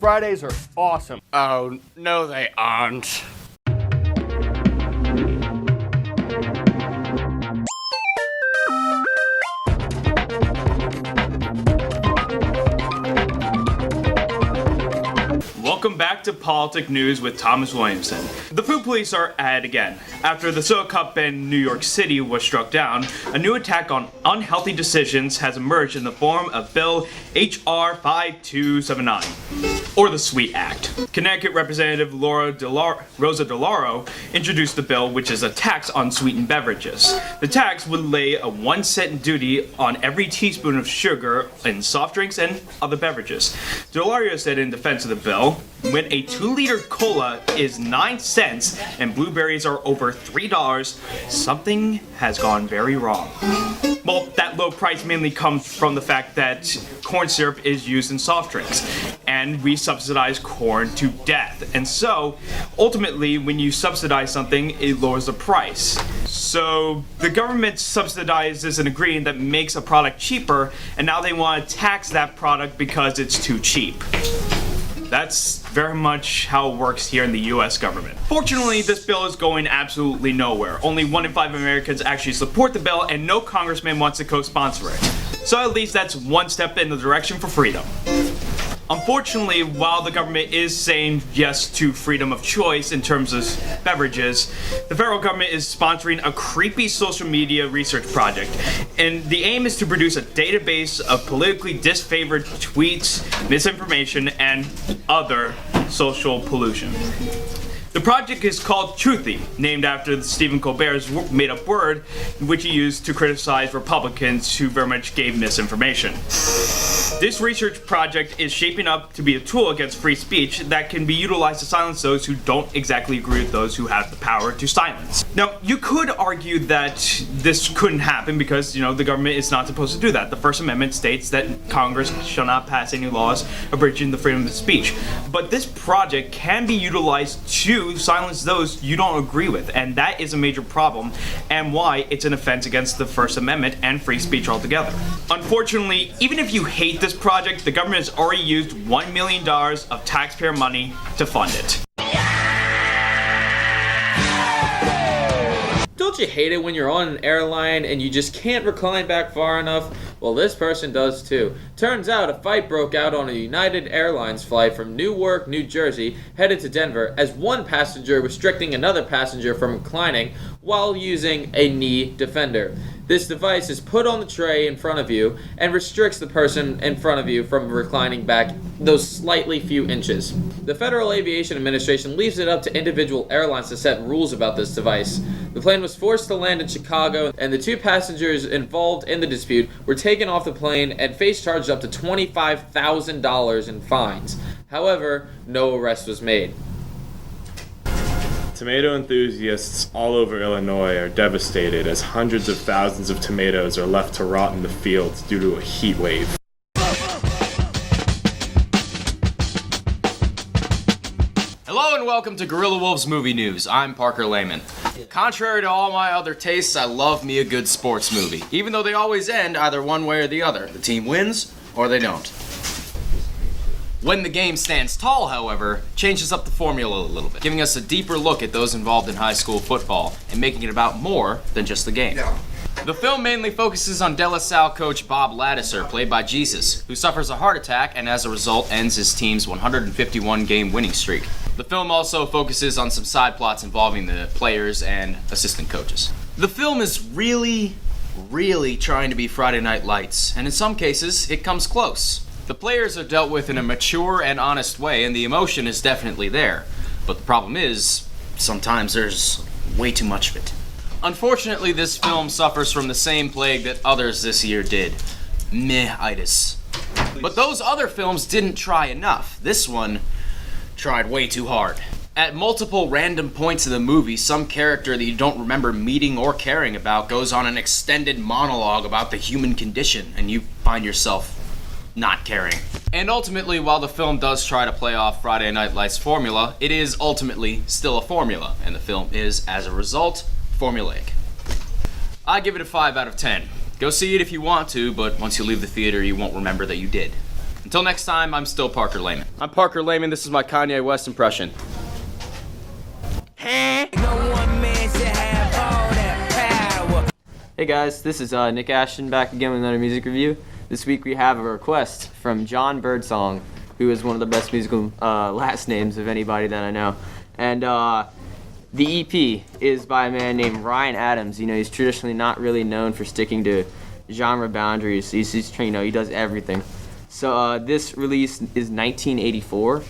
Fridays are awesome. Oh, no they aren't. Welcome back to Politic News with Thomas Williamson. The food police are at it again. After the soda cup in New York City was struck down, a new attack on unhealthy decisions has emerged in the form of Bill H.R. 5279, or the Sweet Act. Connecticut Representative Rosa DeLauro introduced the bill, which is a tax on sweetened beverages. The tax would lay a 1-cent duty on every teaspoon of sugar in soft drinks and other beverages. DeLauro said in defense of the bill, when a 2-liter cola is 9 cents and blueberries are over $3, something has gone very wrong. Well, that low price mainly comes from the fact that corn syrup is used in soft drinks, and we subsidize corn to death. And so, ultimately, when you subsidize something, it lowers the price. So, the government subsidizes an ingredient that makes a product cheaper, and now they want to tax that product because it's too cheap. That's very much how it works here in the US government. Fortunately, this bill is going absolutely nowhere. Only 1 in 5 Americans actually support the bill, and no congressman wants to co-sponsor it. So at least that's one step in the direction for freedom. Unfortunately, while the government is saying yes to freedom of choice in terms of beverages, the federal government is sponsoring a creepy social media research project. And the aim is to produce a database of politically disfavored tweets, misinformation, and other social pollution. The project is called Truthy, named after Stephen Colbert's made-up word, which he used to criticize Republicans who very much gave misinformation. This research project is shaping up to be a tool against free speech that can be utilized to silence those who don't exactly agree with those who have the power to silence. Now, you could argue that this couldn't happen because, the government is not supposed to do that. The First Amendment states that Congress shall not pass any laws abridging the freedom of speech. But this project can be utilized to silence those you don't agree with, and that is a major problem and why it's an offense against the First Amendment and free speech altogether. Unfortunately, even if you hate this project, the government has already used $1 million of taxpayer money to fund it. Don't you hate it when you're on an airline and you just can't recline back far enough? Well, this person does too. Turns out a fight broke out on a United Airlines flight from Newark, New Jersey, headed to Denver, as one passenger restricting another passenger from reclining while using a knee defender. This device is put on the tray in front of you and restricts the person in front of you from reclining back those slightly few inches. The Federal Aviation Administration leaves it up to individual airlines to set rules about this device. The plane was forced to land in Chicago, and the 2 passengers involved in the dispute were taken off the plane and faced charges up to $25,000 in fines. However, no arrest was made. Tomato enthusiasts all over Illinois are devastated as hundreds of thousands of tomatoes are left to rot in the fields due to a heat wave. Hello and welcome to Guerilla Wolves Movie News. I'm Parker Lehman. Contrary to all my other tastes, I love me a good sports movie, even though they always end either one way or the other. The team wins or they don't. When the Game Stands Tall, however, changes up the formula a little bit, giving us a deeper look at those involved in high school football and making it about more than just the game. The film mainly focuses on De La Salle coach Bob Ladouceur, played by Jesus, who suffers a heart attack and as a result ends his team's 151-game winning streak. The film also focuses on some side plots involving the players and assistant coaches. The film is really trying to be Friday Night Lights, and in some cases, it comes close. The players are dealt with in a mature and honest way, and the emotion is definitely there. But the problem is, sometimes there's way too much of it. Unfortunately, this film suffers from the same plague that others this year did. Meh-itis. But those other films didn't try enough. This one tried way too hard. At multiple random points in the movie, some character that you don't remember meeting or caring about goes on an extended monologue about the human condition, and you find yourself not caring. And ultimately, while the film does try to play off Friday Night Lights' formula, it is ultimately still a formula, and the film is, as a result, formulaic. I give it a 5 out of 10. Go see it if you want to, but once you leave the theater, you won't remember that you did. Until next time, I'm still Parker Lehman. I'm Parker Lehman. This is my Kanye West impression. No one man should have all that power. Hey guys, this is Nick Ashton back again with another music review. This week we have a request from John Birdsong, who is one of the best musical last names of anybody that I know. And the EP is by a man named Ryan Adams. You know, he's traditionally not really known for sticking to genre boundaries. He's you know, he does everything. So this release is 1984.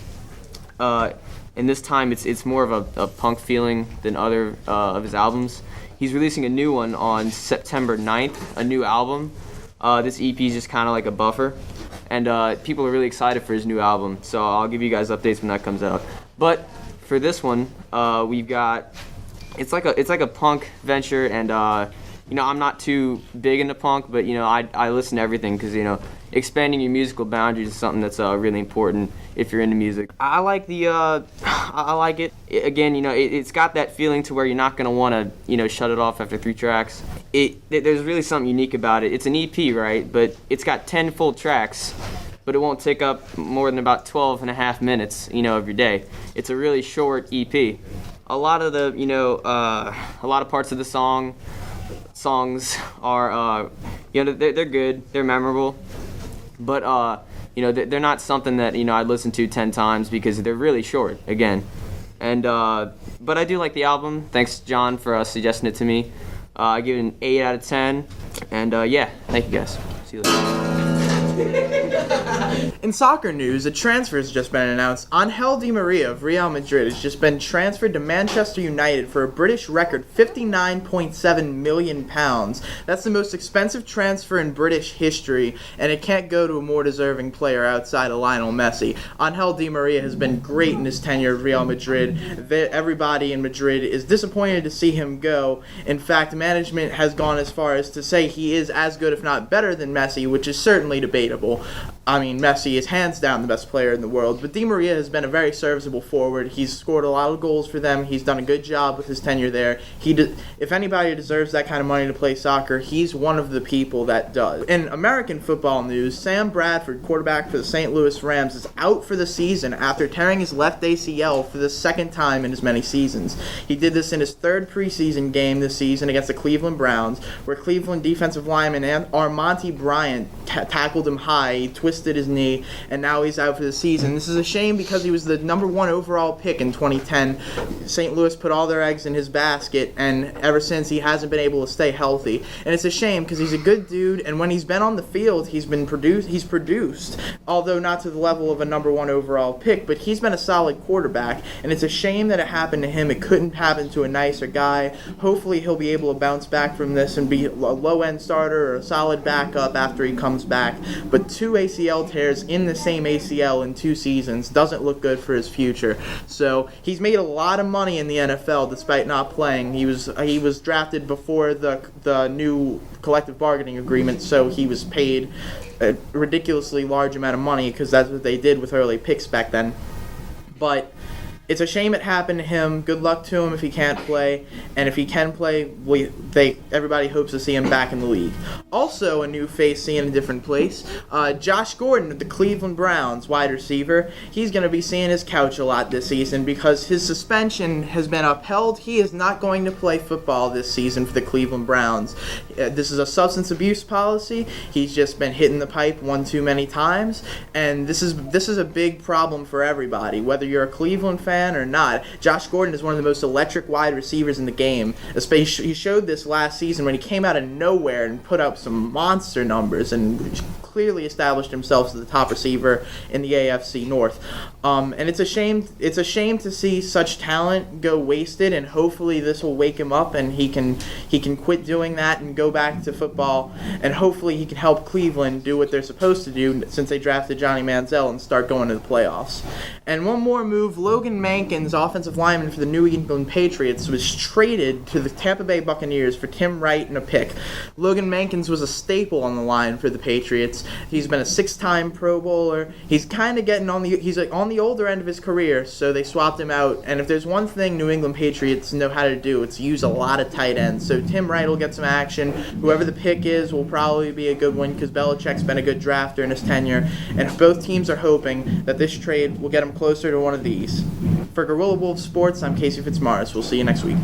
And this time it's more of a punk feeling than other of his albums. He's releasing a new one on September 9th, a new album. This EP is just kind of like a buffer, and people are really excited for his new album, so I'll give you guys updates when that comes out. But for this one, we've got, it's like a punk venture, and you know, I'm not too big into punk, but you know, I listen to everything because, you know, expanding your musical boundaries is something that's really important if you're into music. I like I like it. Again, you know, it's got that feeling to where you're not gonna want to, you know, shut it off after 3 tracks. There's really something unique about it. It's an EP, right? But it's got 10 full tracks, but it won't take up more than about 12 and a half minutes, you know, of your day. It's a really short EP. A lot of the, you know, a lot of parts of the songs are, you know, they're good, they're memorable, but you know, they're not something that, you know, I'd listen to 10 times because they're really short, again. And but I do like the album. Thanks, John, for suggesting it to me. I give it an 8 out of 10, and yeah, thank you guys. See you later. In soccer news, a transfer has just been announced. Angel Di Maria of Real Madrid has just been transferred to Manchester United for a British record £59.7 million. That's the most expensive transfer in British history, and it can't go to a more deserving player outside of Lionel Messi. Angel Di Maria has been great in his tenure at Real Madrid. Everybody in Madrid is disappointed to see him go. In fact, management has gone as far as to say he is as good, if not better, than Messi, which is certainly debatable. I mean, Messi is hands down the best player in the world, but Di Maria has been a very serviceable forward. He's scored a lot of goals for them. He's done a good job with his tenure there. If anybody deserves that kind of money to play soccer, he's one of the people that does. In American football news, Sam Bradford, quarterback for the St. Louis Rams, is out for the season after tearing his left ACL for the second time in as many seasons. He did this in his 3rd preseason game this season against the Cleveland Browns, where Cleveland defensive lineman Armonte Bryant tackled him high. He twisted his knee, and now he's out for the season. This is a shame because he was the number 1 overall pick in 2010. St. Louis put all their eggs in his basket, and ever since he hasn't been able to stay healthy. And it's a shame because he's a good dude, and when he's been on the field, he's produced, although not to the level of a number 1 overall pick, but he's been a solid quarterback, and it's a shame that it happened to him. It couldn't happen to a nicer guy. Hopefully he'll be able to bounce back from this and be a low-end starter or a solid backup after he comes back. But 2 ACL tears in the same ACL in 2 seasons doesn't look good for his future. So he's made a lot of money in the NFL despite not playing. He was drafted before the new collective bargaining agreement, so he was paid a ridiculously large amount of money because that's what they did with early picks back then. But it's a shame it happened to him. Good luck to him if he can't play. And if he can play, everybody hopes to see him back in the league. Also, a new face seeing a different place. Josh Gordon of the Cleveland Browns, wide receiver. He's going to be seeing his couch a lot this season because his suspension has been upheld. He is not going to play football this season for the Cleveland Browns. This is a substance abuse policy. He's just been hitting the pipe one too many times. And this is a big problem for everybody, whether you're a Cleveland fan or not. Josh Gordon is one of the most electric wide receivers in the game. He showed this last season when he came out of nowhere and put up some monster numbers and clearly established himself as the top receiver in the AFC North. And it's a shame to see such talent go wasted, and hopefully this will wake him up and he can quit doing that and go back to football, and hopefully he can help Cleveland do what they're supposed to do since they drafted Johnny Manziel and start going to the playoffs. And one more move, Logan Mankins, offensive lineman for the New England Patriots, was traded to the Tampa Bay Buccaneers for Tim Wright and a pick. Logan Mankins was a staple on the line for the Patriots. He's been a 6-time Pro Bowler. He's kind of getting on the older end of his career, so they swapped him out. And if there's one thing New England Patriots know how to do, it's use a lot of tight ends. So Tim Wright will get some action. Whoever the pick is will probably be a good one because Belichick's been a good drafter in his tenure. And both teams are hoping that this trade will get him closer to one of these. For Guerilla Wolves Sports, I'm Casey Fitzmaurice. We'll see you next week.